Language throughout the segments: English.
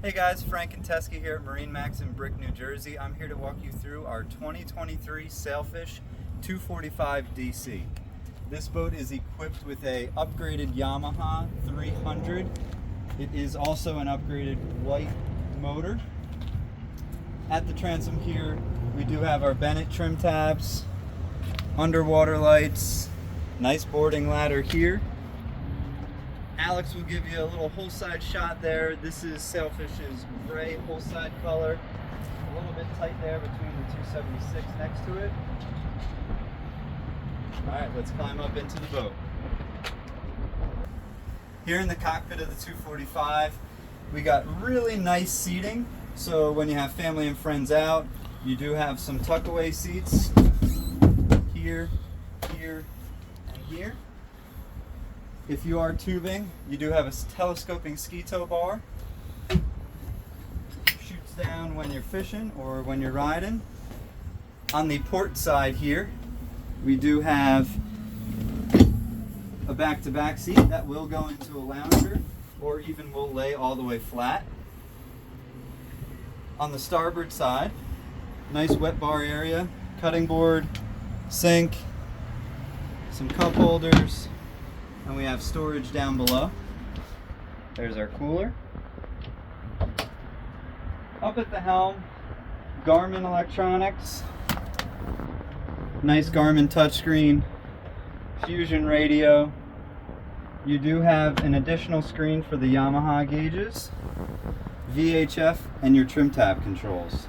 Hey guys, Frank and Teskey here at MarineMax Brick, New Jersey. I'm here to walk you through our 2023 Sailfish 245 DC. This boat is equipped with a upgraded Yamaha 300. It is also an upgraded white motor. At the transom here, we do have our Bennett trim tabs, underwater lights, nice boarding ladder here. Alex will give you a little hull side shot there. This is Sailfish's gray hull side color. A little bit tight there between the 276 next to it. Alright, let's climb up into the boat. Here in the cockpit of the 245, we got really nice seating. So when you have family and friends out, you do have some tuck-away seats here, here, and here. If you are tubing, you do have a telescoping ski tow bar. Shoots down when you're fishing or when you're riding. On the port side here, we do have a back-to-back seat that will go into a lounger or even will lay all the way flat. On the starboard side, nice wet bar area, cutting board, sink, some cup holders, and we have storage down below. There's our cooler. Up at the helm, Garmin electronics, nice Garmin touchscreen, Fusion radio. You do have an additional screen for the Yamaha gauges, VHF, and your trim tab controls.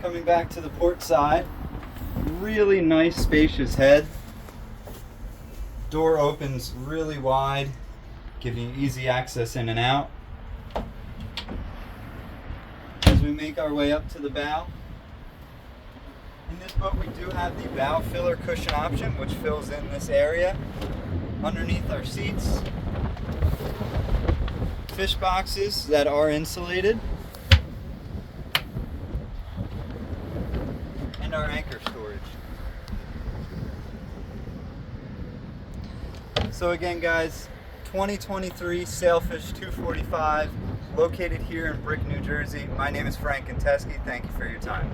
Coming back to the port side, really nice spacious head. Door opens really wide, giving you easy access in and out. As we make our way up to the bow, in this boat we do have the bow filler cushion option, which fills in this area. Underneath our seats, fish boxes that are insulated, and our anchor storage. So again guys, 2023 Sailfish 245, located here in Brick, New Jersey. My name is Frank and Teskey. Thank you for your time.